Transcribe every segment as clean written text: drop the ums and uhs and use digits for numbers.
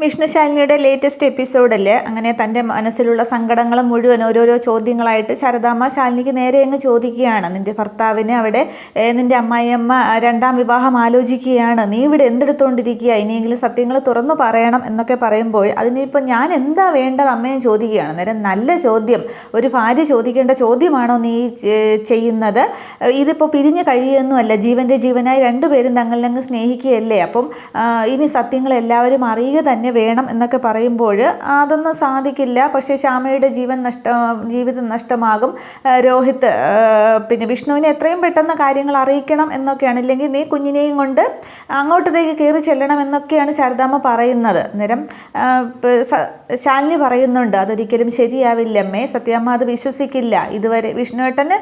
വിഷ്ണുശാലിനിയുടെ latest എപ്പിസോഡിൽ അങ്ങനെ തൻ്റെ മനസ്സിലുള്ള സങ്കടങ്ങൾ മുഴുവൻ ഓരോരോ ചോദ്യങ്ങളായിട്ട് ശാരദാമ്മ ശാലിനിക്ക് നേരെ അങ്ങ് ചോദിക്കുകയാണ്. നിൻ്റെ ഭർത്താവിന് അവിടെ നിൻ്റെ അമ്മായിയമ്മ രണ്ടാം വിവാഹം ആലോചിക്കുകയാണ്, നീ ഇവിടെ എന്തെടുത്തുകൊണ്ടിരിക്കുക, ഇനിയെങ്കിലും സത്യങ്ങൾ തുറന്നു പറയണം എന്നൊക്കെ പറയുമ്പോൾ അതിനിപ്പോൾ ഞാൻ എന്താ വേണ്ടത് അമ്മയും ചോദിക്കുകയാണ്. അന്നേരം നല്ല ചോദ്യം, ഒരു ഭാര്യ ചോദിക്കേണ്ട ചോദ്യമാണോ നീ ചെയ്യുന്നത്? ഇതിപ്പോൾ പിരിഞ്ഞ് കഴിയുകയൊന്നുമല്ല, ജീവൻ്റെ ജീവനായി രണ്ടുപേരും തങ്ങളിലങ്ങ് സ്നേഹിക്കുകയല്ലേ, അപ്പം ഇനി സത്യങ്ങൾ എല്ലാവരും അറിയുക തന്നെ വേണം എന്നൊക്കെ പറയുമ്പോൾ അതൊന്നും സാധിക്കില്ല. പക്ഷേ ശ്യാമയുടെ ജീവിതം നഷ്ടമാകും. രോഹിത് പിന്നെ വിഷ്ണുവിനെ എത്രയും പെട്ടെന്ന് കാര്യങ്ങൾ അറിയിക്കണം എന്നൊക്കെയാണ്, ഇല്ലെങ്കിൽ നീ കുഞ്ഞിനെയും കൊണ്ട് അങ്ങോട്ടത്തേക്ക് കയറി ചെല്ലണം എന്നൊക്കെയാണ് ശാരദാമ്മ പറയുന്നത്. അന്നേരം ശാലിനി പറയുന്നുണ്ട്, അതൊരിക്കലും ശരിയാവില്ലമ്മേ, സത്യാമ്മ അത് വിശ്വസിക്കില്ല. ഇതുവരെ വിഷ്ണുവേട്ടന്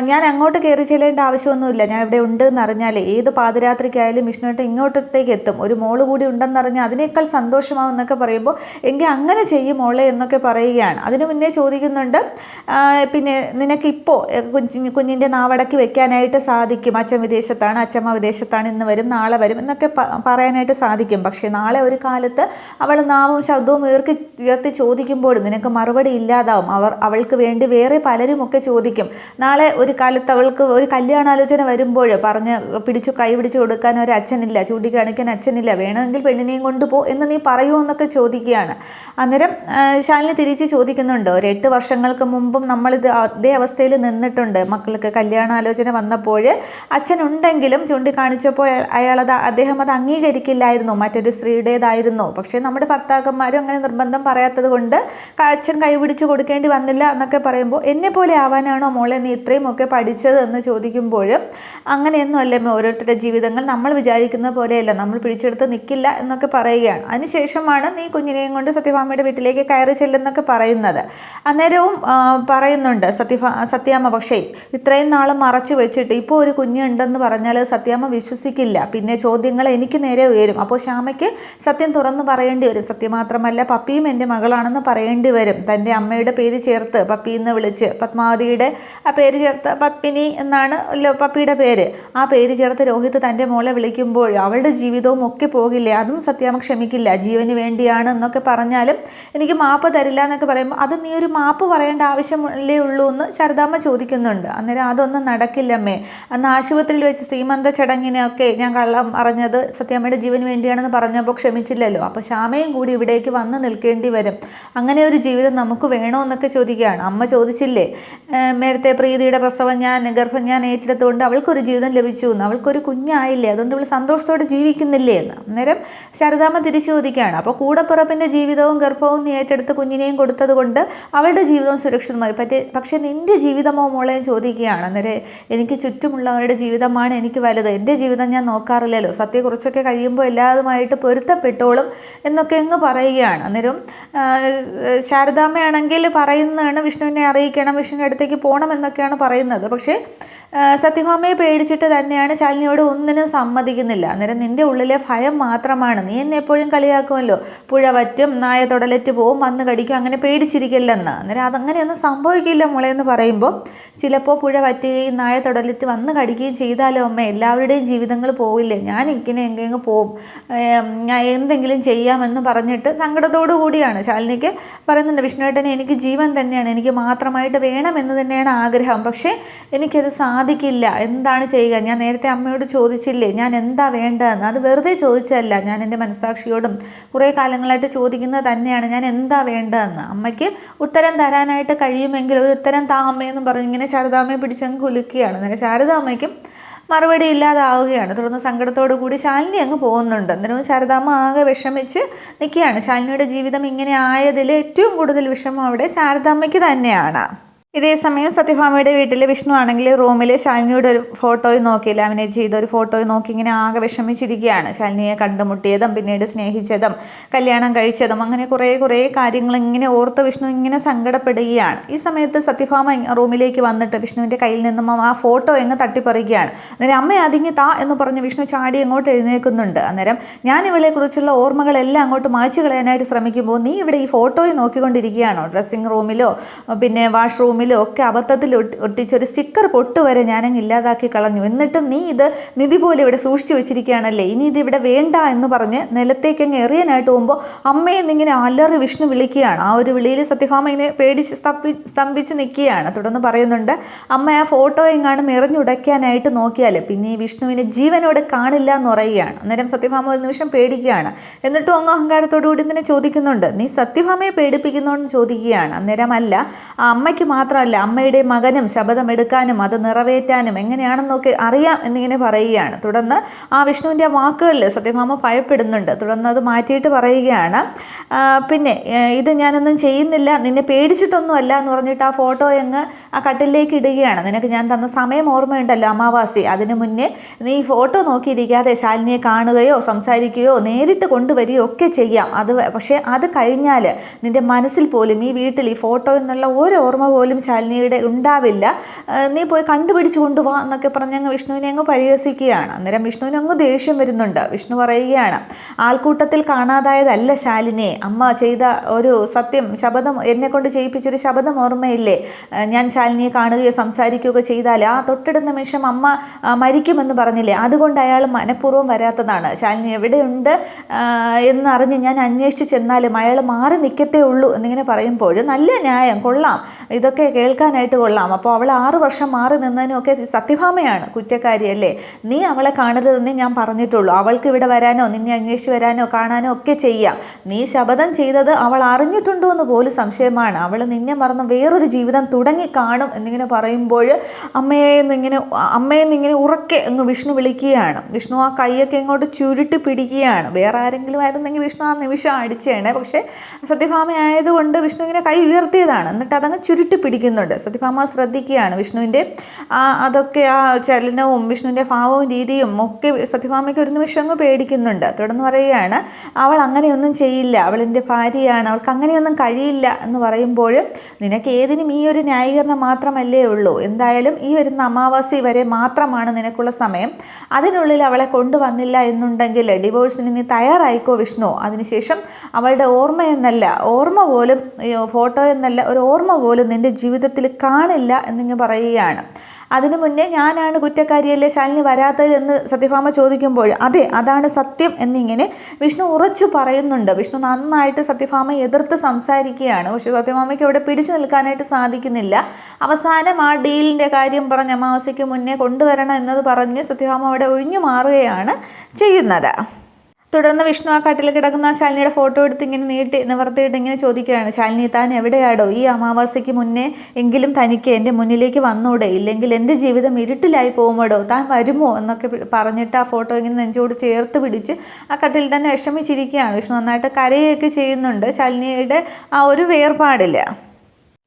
ഞാൻ അങ്ങോട്ട് കയറി ചെല്ലേണ്ട ആവശ്യമൊന്നുമില്ല, ഞാൻ ഇവിടെ ഉണ്ട് എന്നറിഞ്ഞാൽ ഏത് പാതിരാത്രിക്കായാലും വിഷ്ണുവേട്ടൻ ഇങ്ങോട്ടത്തേക്ക് എത്തും. ഒരു മോള് കൂടി ഉണ്ടെന്നറിഞ്ഞാൽ അതിനേക്കാൾ സന്തോഷമാവും എന്നൊക്കെ പറയുമ്പോൾ എങ്കിൽ അങ്ങനെ ചെയ്യും മോളെ എന്നൊക്കെ പറയുകയാണ്. അതിനു മുന്നേ ചോദിക്കുന്നുണ്ട്, പിന്നെ നിനക്കിപ്പോൾ കുഞ്ഞിൻ്റെ നാവടക്കി വെക്കാനായിട്ട് സാധിക്കും, അച്ഛൻ വിദേശത്താണ്, അച്ഛമ്മ വിദേശത്താണ്, ഇന്ന് വരും നാളെ വരും എന്നൊക്കെ പറയാനായിട്ട് സാധിക്കും. പക്ഷേ നാളെ ഒരു കാലത്ത് അവൾ നാവും ശബ്ദവും ഉയർത്തി ചോദിക്കുമ്പോൾ നിനക്ക് മറുപടി ഇല്ലാതാവും. അവൾക്ക് വേണ്ടി വേറെ പലരുമൊക്കെ ചോദിക്കും. നാളെ ഒരു കാലത്ത് അവൾക്ക് ഒരു കല്യാണാലോചന വരുമ്പോൾ കൈ പിടിച്ചു കൊടുക്കാൻ ഒരു അച്ഛനില്ല, ചൂണ്ടിക്കാണിക്കാൻ അച്ഛനില്ല, വേണമെങ്കിൽ പെണ്ണിനെയും കൊണ്ടുപോ എന്ന് നീ പറയൂ എന്നൊക്കെ ചോദിക്കുകയാണ്. അന്നേരം ശാലിനി തിരിച്ച് ചോദിക്കുന്നുണ്ട്, ഒരു 8 വർഷങ്ങൾക്ക് മുമ്പും അതേ അവസ്ഥയിൽ നിന്നിട്ടുണ്ട്. മക്കൾക്ക് കല്യാണാലോചന വന്നപ്പോൾ അച്ഛനുണ്ടെങ്കിലും ചൂണ്ടിക്കാണിച്ചപ്പോൾ അദ്ദേഹം അത് അംഗീകരിക്കില്ലായിരുന്നു, മറ്റൊരു സ്ത്രീയുടേതായിരുന്നു. പക്ഷേ നമ്മുടെ ഭർത്താക്കന്മാരും അങ്ങനെ നിർബന്ധം പറയാത്തത് കൊണ്ട് അച്ഛൻ കൈപിടിച്ച് കൊടുക്കേണ്ടി വന്നില്ല എന്നൊക്കെ പറയുമ്പോൾ എന്നെ പോലെ ആവാനാണോ മോളെ നീ ഇത്രയും ഒക്കെ പഠിച്ചത് എന്ന് ചോദിക്കുമ്പോൾ അങ്ങനെയൊന്നും അല്ലേ ഓരോരുത്തരുടെ ജീവിതങ്ങൾ നമ്മൾ വിചാരിക്കുന്ന പോലെയല്ല, നമ്മൾ പിടിച്ചെടുത്ത് നിൽക്കില്ല എന്നൊക്കെ പറയുകയാണ്. അതിനുശേഷമാണ് നീ കുഞ്ഞിനെയും കൊണ്ട് സത്യഭാമയുടെ വീട്ടിലേക്ക് കയറി ചെല്ലുന്നൊക്കെ പറയുന്നത്. അന്നേരവും പറയുന്നുണ്ട് സത്യാമ്മ, പക്ഷേ ഇത്രയും നാൾ മറച്ചു വെച്ചിട്ട് ഇപ്പോൾ ഒരു കുഞ്ഞുണ്ടെന്ന് പറഞ്ഞാൽ സത്യാമ്മ വിശ്വസിക്കില്ല, പിന്നെ ചോദ്യങ്ങൾ എനിക്ക് നേരെ ഉയരും. അപ്പോൾ ശ്യാമയ്ക്ക് സത്യം തുറന്നു പറയേണ്ടി വരും. സത്യം മാത്രമല്ല, പപ്പിയും എൻ്റെ മകളാണെന്ന് പറയേണ്ടി വരും. തൻ്റെ അമ്മയുടെ പേര് ചേർത്ത് പപ്പി എന്ന് വിളിച്ച്, പത്മാവതിയുടെ ആ പേര് ചേർത്ത് പത്മിനി എന്നാണ് പപ്പിയുടെ പേര്, ആ പേര് ചേർത്ത് രോഹിത് തൻ്റെ മോളെ വിളിക്കുമ്പോൾ അവളുടെ ജീവിതവും ഒക്കെ പോകില്ലേ, അതും സത്യാമ്മ ക്ഷമിക്കില്ല. ജീവന് വേണ്ടിയാണ് എന്നൊക്കെ പറഞ്ഞാലും എനിക്ക് മാപ്പ് തരില്ല എന്നൊക്കെ പറയുമ്പോൾ അത് നീ ഒരു മാപ്പ് പറയേണ്ട ആവശ്യമല്ലേ ഉള്ളൂ എന്ന് ശാരദാമ്മ ചോദിക്കുന്നുണ്ട്. അന്നേരം അതൊന്നും നടക്കില്ലമ്മേ, അന്ന് ആശുപത്രിയിൽ വെച്ച് സീമന്ത ചടങ്ങിനെയൊക്കെ ഞാൻ കള്ളം അറിഞ്ഞത് സത്യാമ്മയുടെ ജീവന് വേണ്ടിയാണെന്ന് പറഞ്ഞപ്പോൾ ക്ഷമിച്ചില്ലല്ലോ, അപ്പോൾ ശ്യാമയും കൂടി ഇവിടേക്ക് വന്ന് നിൽക്കേണ്ടി വരും. അങ്ങനെ ഒരു ജീവിതം നമുക്ക് വേണോ എന്നൊക്കെ ചോദിക്കുകയാണ്. അമ്മ ചോദിച്ചില്ലേ, നേരത്തെ പ്രീതിയുടെ ഗർഭം ഞാൻ ഏറ്റെടുത്തുകൊണ്ട് അവൾക്കൊരു ജീവിതം ലഭിച്ചു എന്ന്, അവൾക്കൊരു കുഞ്ഞായില്ലേ, അതുകൊണ്ട് അവൾ സന്തോഷത്തോടെ ജീവിക്കുന്നില്ലേ എന്ന്. അന്നേരം ശാരദാമ്മ തിരിച്ചു ചോദിക്കുകയാണ്, അപ്പോൾ കൂടപ്പിറപ്പിൻ്റെ ജീവിതവും ഗർഭവും നീ ഏറ്റെടുത്ത് കുഞ്ഞിനെയും കൊടുത്തത് കൊണ്ട് അവളുടെ ജീവിതവും സുരക്ഷിതമായി പക്ഷേ നിൻ്റെ ജീവിതമോ മോളെ ചോദിക്കുകയാണ്. അന്നേരം എനിക്ക് ചുറ്റുമുള്ളവരുടെ ജീവിതമാണ് എനിക്ക് വലുത്, എൻ്റെ ജീവിതം ഞാൻ നോക്കാറില്ലല്ലോ, സത്യക്കുറിച്ചൊക്കെ കഴിയുമ്പോൾ എല്ലാതുമായിട്ട് പൊരുത്തപ്പെട്ടോളും എന്നൊക്കെ അങ്ങ് പറയുകയാണ്. അന്നേരം ശാരദാമ്മയാണെങ്കിൽ പറയുന്നതാണ് വിഷ്ണുവിനെ അറിയിക്കണം, വിഷ്ണുവിൻ്റെ അടുത്തേക്ക് പോകണം എന്നൊക്കെയാണ് പറയുന്നത്. പക്ഷേ സത്യഭാമയെ പേടിച്ചിട്ട് തന്നെയാണ് ശാലിനിയോട് ഒന്നിനും സമ്മതിക്കുന്നില്ല. അന്നേരം നിൻ്റെ ഉള്ളിലെ ഭയം മാത്രമാണ്, നീ എന്നെ എപ്പോഴും കളിയാക്കുമല്ലോ, പുഴ വറ്റും നായ തൊടലറ്റ് പോവും വന്ന് കടിക്കും, അങ്ങനെ പേടിച്ചിരിക്കില്ലെന്ന്. അന്നേരം അതങ്ങനെയൊന്നും സംഭവിക്കില്ല മോളെ എന്ന് പറയുമ്പോൾ ചിലപ്പോൾ പുഴ വറ്റുകയും നായ തൊടലറ്റ് വന്ന് കടിക്കുകയും ചെയ്താലോ അമ്മ, എല്ലാവരുടെയും ജീവിതങ്ങൾ പോവില്ലേ, ഞാൻ ഇങ്ങനെ എങ്ങെങ്ങ് പോവും, ഞാൻ എന്തെങ്കിലും ചെയ്യാമെന്ന് പറഞ്ഞിട്ട് സങ്കടത്തോടു കൂടിയാണ് ശാലിനിക്ക് പറയുന്നുണ്ട്, വിഷ്ണുവേട്ടനെ എനിക്ക് ജീവൻ തന്നെയാണ്, എനിക്ക് മാത്രമായിട്ട് വേണമെന്ന് തന്നെയാണ് ആഗ്രഹം, പക്ഷേ എനിക്കത് സാധിക്കില്ല, എന്താണ് ചെയ്യുക? ഞാൻ നേരത്തെ അമ്മയോട് ചോദിച്ചില്ലേ ഞാൻ എന്താ വേണ്ടതെന്ന്, അത് വെറുതെ ചോദിച്ചതല്ല, ഞാൻ എൻ്റെ മനസ്സാക്ഷിയോടും കുറേ കാലങ്ങളായിട്ട് ചോദിക്കുന്നത് തന്നെയാണ് ഞാൻ എന്താ വേണ്ടതെന്ന്. അമ്മയ്ക്ക് ഉത്തരം തരാനായിട്ട് കഴിയുമെങ്കിൽ ഒരു ഉത്തരം താ അമ്മയെന്നും പറഞ്ഞിങ്ങനെ ശാരദാമ്മയെ പിടിച്ചങ്ങ് കുലുക്കുകയാണ്. അന്നേരം ശാരദാമ്മയ്ക്കും മറുപടി ഇല്ലാതാവുകയാണ്. തുടർന്ന് സങ്കടത്തോടു കൂടി ശാലിനി അങ്ങ് പോകുന്നുണ്ട്. അന്നേരം ശാരദാമ്മ ആകെ വിഷമിച്ച് നിൽക്കുകയാണ്. ശാലിനിയുടെ ജീവിതം ഇങ്ങനെ ആയതിൽ ഏറ്റവും കൂടുതൽ വിഷമം അവിടെ ശാരദാമ്മയ്ക്ക് തന്നെയാണ്. ഇതേ സമയം സത്യഭാമയുടെ വീട്ടിൽ വിഷ്ണു ആണെങ്കിൽ റൂമിൽ ശാലിനിയുടെ ഒരു ഫോട്ടോയും നോക്കി, ലാമിനേറ്റ് ചെയ്ത ഒരു ഫോട്ടോയും നോക്കി ഇങ്ങനെ ആകെ വിഷമിച്ചിരിക്കുകയാണ്. ശാലിനിയെ കണ്ടുമുട്ടിയതും പിന്നീട് സ്നേഹിച്ചതും കല്യാണം കഴിച്ചതും അങ്ങനെ കുറേ കാര്യങ്ങൾ ഇങ്ങനെ ഓർത്ത് വിഷ്ണു ഇങ്ങനെ സങ്കടപ്പെടുകയാണ്. ഈ സമയത്ത് സത്യഭാമ റൂമിലേക്ക് വന്നിട്ട് വിഷ്ണുവിൻ്റെ കയ്യിൽ നിന്നും ആ ഫോട്ടോ എങ്ങ് തട്ടിപ്പറിക്കുകയാണ്. അന്നേരം അമ്മ അതിങ്ങ് താ എന്ന് പറഞ്ഞ് വിഷ്ണു ചാടി അങ്ങോട്ട് എഴുന്നേൽക്കുന്നുണ്ട്. അന്നേരം ഞാൻ ഇവളെക്കുറിച്ചുള്ള ഓർമ്മകളെല്ലാം അങ്ങോട്ട് മായ്ച്ചു കളയാനായിട്ട് ശ്രമിക്കുമ്പോൾ നീ ഇവിടെ ഈ ഫോട്ടോയും നോക്കിക്കൊണ്ടിരിക്കുകയാണോ? ഡ്രസ്സിങ് റൂമിലോ പിന്നെ വാഷ്റൂമിലോ റൂമിലും ഒക്കെ അബദ്ധത്തിൽ ഒട്ടിച്ചൊരു സ്റ്റിക്കർ പൊട്ട് വരെ ഞാനങ്ങ് ഇല്ലാതാക്കി കളഞ്ഞു. എന്നിട്ടും നീ ഇത് നിധി പോലെ ഇവിടെ സൂക്ഷിച്ചു വെച്ചിരിക്കുകയാണല്ലേ, ഇനി ഇത് ഇവിടെ വേണ്ട എന്ന് പറഞ്ഞ് നിലത്തേക്ക് അങ്ങ് എറിയാനായിട്ട് പോകുമ്പോൾ അമ്മയെന്നിങ്ങനെ അലറി വിഷ്ണു വിളിക്കുകയാണ്. ആ ഒരു വിളിയിൽ സത്യഭാമ ഇങ്ങനെ പേടിച്ച് സ്തംഭിച്ച് നിൽക്കുകയാണ്. തുടർന്ന് പറയുന്നുണ്ട്, അമ്മ ആ ഫോട്ടോ എങ്ങാനും എറിഞ്ഞുടയ്ക്കാനായിട്ട് നോക്കിയാൽ പിന്നെ ഈ വിഷ്ണുവിനെ ജീവനോടെ കാണില്ല എന്ന് പറയുകയാണ്. അന്നേരം സത്യഭാമ ഒരു നിമിഷം പേടിക്കുകയാണ്. എന്നിട്ടും അങ്ങ് അഹങ്കാരത്തോടു കൂടി തന്നെ ചോദിക്കുന്നുണ്ട്, നീ സത്യഭാമയെ പേടിപ്പിക്കുന്നോന്ന് ചോദിക്കുകയാണ്. അന്നേരം അല്ല, ആ അമ്മയ്ക്ക് മാത്രമല്ല അമ്മയുടെ മകനും ശപഥമെടുക്കാനും അത് നിറവേറ്റാനും എങ്ങനെയാണെന്നൊക്കെ അറിയാം എന്നിങ്ങനെ പറയുകയാണ്. തുടർന്ന് ആ വിഷ്ണുവിൻ്റെ വാക്കുകളിൽ സത്യഭാമ ഭയപ്പെടുന്നുണ്ട്. തുടർന്ന് അത് മാറ്റിയിട്ട് പറയുകയാണ്, പിന്നെ ഇത് ഞാനൊന്നും ചെയ്യുന്നില്ല, നിന്നെ പേടിച്ചിട്ടൊന്നുമല്ല എന്ന് പറഞ്ഞിട്ട് ആ ഫോട്ടോ അങ്ങ് ആ കട്ടിലേക്ക് ഇടുകയാണ്. നിനക്ക് ഞാൻ തന്ന സമയം ഓർമ്മയുണ്ടല്ലോ, അമാവാസി, അതിനു മുന്നേ നീ ഈ ഫോട്ടോ നോക്കിയിരിക്കാതെ ശാലിനിയെ കാണുകയോ സംസാരിക്കുകയോ നേരിട്ട് കൊണ്ടുവരികയോ ഒക്കെ ചെയ്യാം. പക്ഷേ അത് കഴിഞ്ഞാൽ നിൻ്റെ മനസ്സിൽ പോലും ഈ വീട്ടിൽ ഈ ഫോട്ടോ എന്നുള്ള ഒരു ഓർമ്മ പോലും ശാലിനിയുടെ ഉണ്ടാവില്ല, നീ പോയി കണ്ടുപിടിച്ച് കൊണ്ടുപോവാ എന്നൊക്കെ പറഞ്ഞങ്ങ് വിഷ്ണുവിനെ അങ്ങ് പരിഹസിക്കുകയാണ്. അന്നേരം വിഷ്ണുവിന് അങ്ങ് ദേഷ്യം വരുന്നുണ്ട്. വിഷ്ണു പറയുകയാണ്, ആൾക്കൂട്ടത്തിൽ കാണാതായതല്ല ശാലിനിയെ, അമ്മ ചെയ്ത ഒരു സത്യം ശപഥം എന്നെ കൊണ്ട് ചെയ്യിപ്പിച്ചൊരു ശപഥം ഓർമ്മയില്ലേ, ഞാൻ ശാലിനിയെ കാണുകയോ സംസാരിക്കുകയോ ചെയ്താൽ ആ തൊട്ടിടുന്ന നിമിഷം അമ്മ മരിക്കുമെന്ന് പറഞ്ഞില്ലേ, അതുകൊണ്ട് അയാൾ മനഃപൂർവ്വം വരാത്തതാണ്. ശാലിനി എവിടെയുണ്ട് എന്നറിഞ്ഞ് ഞാൻ അന്വേഷിച്ച് ചെന്നാലും അയാൾ മാറി നിൽക്കത്തേ ഉള്ളൂ എന്നിങ്ങനെ പറയുമ്പോൾ നല്ല ന്യായം, കൊള്ളാം, ഇതൊക്കെ കേൾക്കാനായിട്ട് കൊള്ളാം. അപ്പോൾ അവൾ 6 വർഷം മാറി നിന്നതിനൊക്കെ സത്യഭാമയാണ് കുറ്റക്കാരിയല്ലേ, നീ അവളെ കാണരുതെന്നേ ഞാൻ പറഞ്ഞിട്ടുള്ളൂ, അവൾക്ക് ഇവിടെ വരാനോ നിന്നെ അന്വേഷിച്ച് വരാനോ കാണാനോ ഒക്കെ ചെയ്യാം. നീ ശപഥം ചെയ്തത് അവൾ അറിഞ്ഞിട്ടുണ്ടോ എന്ന് പോലും സംശയമാണ്, അവൾ നിന്നെ മറന്ന് വേറൊരു ജീവിതം തുടങ്ങി കാണും എന്നിങ്ങനെ പറയുമ്പോൾ അമ്മയെന്നിങ്ങനെ ഉറക്കെ അങ്ങ് വിഷ്ണു വിളിക്കുകയാണ്. വിഷ്ണു ആ കൈയൊക്കെ ഇങ്ങോട്ട് ചുരുട്ടി പിടിക്കുകയാണ്. വേറെ ആരെങ്കിലും ആയിരുന്നെങ്കിൽ വിഷ്ണു ആ നിമിഷം അടിച്ചേണേ, പക്ഷേ സത്യഭാമ ആയതുകൊണ്ട് വിഷ്ണു ഇങ്ങനെ കൈ ഉയർത്തിയതാണ്. എന്നിട്ട് അതങ്ങ് ചുരുട്ടി പിടിക്കുന്നുണ്ട്. സത്യഭാമ ശ്രദ്ധിക്കുകയാണ് വിഷ്ണുവിൻ്റെ അതൊക്കെ ആ ചലനവും വിഷ്ണുവിൻ്റെ ഭാവവും രീതിയും ഒക്കെ സത്യഭാമയ്ക്ക് ഒരു നിമിഷം അങ്ങ് പേടിക്കുന്നുണ്ട്. തുടർന്ന് പറയുകയാണ്, അവൾ അങ്ങനെയൊന്നും ചെയ്യില്ല, അവളെൻ്റെ ഭാര്യയാണ്, അവൾക്ക് അങ്ങനെയൊന്നും കഴിയില്ല എന്ന് പറയുമ്പോൾ നിനക്ക് ഏതിനും ഈ ഒരു ന്യായീകരണം മാത്രമല്ലേ ഉള്ളൂ, എന്തായാലും ഈ വരുന്ന അമാവാസി വരെ മാത്രമാണ് നിനക്കുള്ള സമയം, അതിനുള്ളിൽ അവളെ കൊണ്ടുവന്നില്ല എന്നുണ്ടെങ്കിൽ ഡിവോഴ്സിന് നീ തയ്യാറായിക്കോ വിഷ്ണു, അതിനുശേഷം അവളുടെ ഓർമ്മ പോലും ഫോട്ടോ എന്നല്ല ഒരു ഓർമ്മ പോലും നിൻ്റെ ജീവിതത്തിൽ കാണില്ല എന്നിങ്ങനെ പറയുകയാണ്. അതിനു മുന്നേ ഞാനാണ് കുറ്റക്കാരിയല്ലേ ശാലിനി വരാത്തത് എന്ന് സത്യഭാമ ചോദിക്കുമ്പോൾ അതെ അതാണ് സത്യം എന്നിങ്ങനെ വിഷ്ണു ഉറച്ചു പറയുന്നുണ്ട്. വിഷ്ണു നന്നായിട്ട് സത്യഭാമ എതിർത്ത് സംസാരിക്കുകയാണ്. പക്ഷെ സത്യഭാമയ്ക്ക് അവിടെ പിടിച്ചു നിൽക്കാനായിട്ട് സാധിക്കുന്നില്ല. അവസാനം ആ ഡീലിൻ്റെ കാര്യം പറഞ്ഞ് അമാവാസ്യയ്ക്ക് മുന്നേ കൊണ്ടുവരണം എന്നത് പറഞ്ഞ് സത്യഭാമ അവിടെ ഒഴിഞ്ഞു മാറുകയാണ് ചെയ്യുന്നത്. തുടർന്ന് വിഷ്ണു ആ കട്ടിൽ കിടക്കുന്ന ശാലിനിയുടെ ഫോട്ടോ എടുത്ത് ഇങ്ങനെ നിവർത്തിയിട്ട് ഇങ്ങനെ ചോദിക്കുകയാണ്, ശാലിനി താൻ എവിടെയാടോ, ഈ അമാവാസ്യയ്ക്ക് മുന്നേ എങ്കിലും തനിക്ക് എൻ്റെ മുന്നിലേക്ക് വന്നൂടെ, ഇല്ലെങ്കിൽ എൻ്റെ ജീവിതം ഇരുട്ടിലായി പോകുമ്പോഴോ, താൻ വരുമോ എന്നൊക്കെ പറഞ്ഞിട്ട് ആ ഫോട്ടോ ഇങ്ങനെ നെഞ്ചോട് ചേർത്ത് പിടിച്ച് ആ കട്ടിൽ തന്നെ വിഷമിച്ചിരിക്കുകയാണ്. വിഷ്ണു നന്നായിട്ട് കരയൊക്കെ ചെയ്യുന്നുണ്ട് ശാലിനിയുടെ ആ ഒരു വേർപാടില്ല.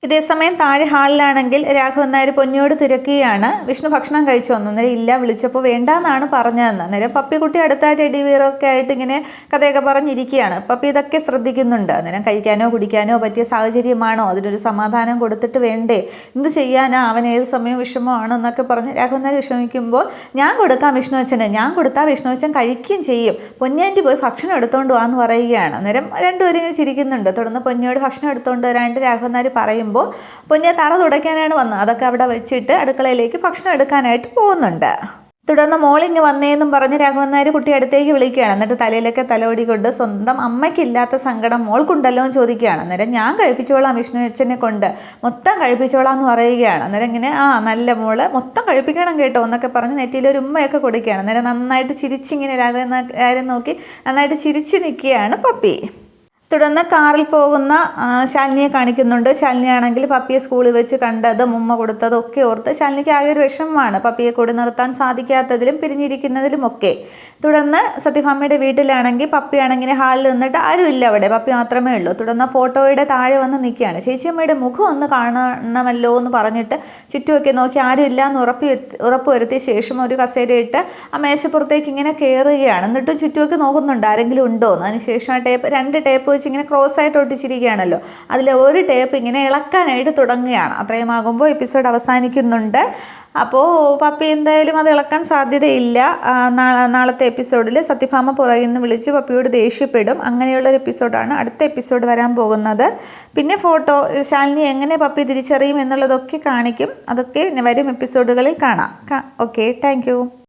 ഇതേസമയം താഴെ ഹാളിലാണെങ്കിൽ രാഘവൻ നായർ പൊന്നിയോട് തിരക്കുകയാണ്, വിഷ്ണു ഭക്ഷണം കഴിച്ചു വന്നു. അന്നേരം ഇല്ല, വിളിച്ചപ്പോൾ വേണ്ടാന്നാണ് പറഞ്ഞതെന്ന്. അന്നേരം പപ്പിക്കുട്ടി അടുത്ത ടെഡി ബിയറൊക്കെ ആയിട്ട് ഇങ്ങനെ കഥയൊക്കെ പറഞ്ഞിരിക്കുകയാണ്. പപ്പി ഇതൊക്കെ ശ്രദ്ധിക്കുന്നുണ്ട്. അന്നേരം കഴിക്കാനോ കുടിക്കാനോ പറ്റിയ സാഹചര്യമാണോ, അതിനൊരു സമാധാനം കൊടുത്തിട്ട് വേണ്ടേ, എന്ത് ചെയ്യാനാ, അവൻ ഏത് സമയവും വിഷമമാണോ എന്നൊക്കെ പറഞ്ഞ് രാഘവൻ നായർ വിഷമിക്കുമ്പോൾ ഞാൻ കൊടുക്കാം വിഷ്ണു അച്ഛന്, ഞാൻ കൊടുത്താൽ വിഷ്ണു അച്ഛൻ കഴിക്കുകയും ചെയ്യും, പൊന്നിയാൻറ്റി പോയി ഭക്ഷണം എടുത്തുകൊണ്ട് പോകാമെന്ന് പറയുകയാണ്. അന്നേരം രണ്ടുപേരും ഇങ്ങനെ ചിരിക്കുന്നുണ്ട്. തുടർന്ന് പൊന്നിയോട് ഭക്ഷണം എടുത്തുകൊണ്ട് വരാനായിട്ട് രാഘവൻ നായർ പറയുമ്പോൾ പൊന്നിയെ തറ തുടയ്ക്കാനാണ് വന്നത്. അതൊക്കെ അവിടെ വെച്ചിട്ട് അടുക്കളയിലേക്ക് ഭക്ഷണം എടുക്കാനായിട്ട് പോകുന്നുണ്ട്. തുടർന്ന് മോളിങ്ങ് വന്നേന്നും പറഞ്ഞ് രാഘവൻ നായർ കുട്ടി അടുത്തേക്ക് വിളിക്കുകയാണ്. എന്നിട്ട് തലയിലൊക്കെ തലോടിക്കൊണ്ട് സ്വന്തം അമ്മയ്ക്കില്ലാത്ത സങ്കടം മോൾക്കുണ്ടല്ലോ എന്ന് ചോദിക്കുകയാണ്. അന്നേരം ഞാൻ കഴിപ്പിച്ചോളാം വിഷ്ണു അച്ഛനെ കൊണ്ട്, മൊത്തം കഴിപ്പിച്ചോളാം എന്ന് പറയുകയാണ്. അന്നേരം ഇങ്ങനെ നല്ല മോള് മൊത്തം കഴിപ്പിക്കണം കേട്ടോ എന്നൊക്കെ പറഞ്ഞ് നെറ്റിയിലൊരു ഉമ്മയൊക്കെ കൊടുക്കുകയാണ്. അന്നേരം നന്നായിട്ട് ചിരിച്ചിങ്ങനെ രാഘവൻ നോക്കി നന്നായിട്ട് ചിരിച്ച് നിൽക്കുകയാണ് പപ്പി. തുടർന്ന് കാറിൽ പോകുന്ന ശാലിനിയെ കാണിക്കുന്നുണ്ട്. ശാലിനിയാണെങ്കിൽ പപ്പിയെ സ്കൂളിൽ വെച്ച് കണ്ടതും ഉമ്മ കൊടുത്തതും ഒക്കെ ഓർത്ത് ശാലിനിക്ക് ആകെ ഒരു വിഷമമാണ്, പപ്പിയെ കൂടി നിർത്താൻ സാധിക്കാത്തതിലും പിരിഞ്ഞിരിക്കുന്നതിലും ഒക്കെ. തുടർന്ന് സത്യഭാമയുടെ വീട്ടിലാണെങ്കിൽ പപ്പിയാണെങ്കിൽ ഹാളിൽ നിന്നിട്ട് ആരുമില്ല, അവിടെ പപ്പി മാത്രമേ ഉള്ളൂ. തുടർന്ന് ഫോട്ടോയുടെ താഴെ വന്ന് നിൽക്കുകയാണ്. ചേച്ചിയമ്മയുടെ മുഖം ഒന്ന് കാണണമല്ലോ എന്ന് പറഞ്ഞിട്ട് ചുറ്റുമൊക്കെ നോക്കി ആരുമില്ല എന്ന് ഉറപ്പ് വരുത്തിയ ശേഷം ഒരു കസേരയിട്ട് ആ മേശപ്പുറത്തേക്ക് ഇങ്ങനെ കയറുകയാണ്. എന്നിട്ട് ചുറ്റുമൊക്കെ നോക്കുന്നുണ്ട് ആരെങ്കിലും ഉണ്ടോ എന്ന്. അതിനുശേഷം ആ രണ്ട് ടേപ്പ് വെച്ച് ഇങ്ങനെ ക്രോസ് ആയിട്ട് ഒട്ടിച്ചിരിക്കുകയാണല്ലോ, അതിൽ ഒരു ടേപ്പ് ഇങ്ങനെ ഇളക്കാനായിട്ട് തുടങ്ങുകയാണ്. അത്രയുമാകുമ്പോൾ എപ്പിസോഡ് അവസാനിക്കുന്നുണ്ട്. അപ്പോൾ പപ്പി എന്തായാലും അത് ഇളക്കാൻ സാധ്യതയില്ല. നാളത്തെ എപ്പിസോഡിൽ സത്യഭാമ പുറകിൽ നിന്ന് വിളിച്ച് പപ്പിയോട് ദേഷ്യപ്പെടും. അങ്ങനെയുള്ളൊരു എപ്പിസോഡാണ് അടുത്ത എപ്പിസോഡ് വരാൻ പോകുന്നത്. പിന്നെ ഫോട്ടോ ശാലിനി എങ്ങനെ പപ്പി തിരിച്ചറിയും എന്നുള്ളതൊക്കെ കാണിക്കും. അതൊക്കെ വരും എപ്പിസോഡുകളിൽ കാണാം. Okay, thank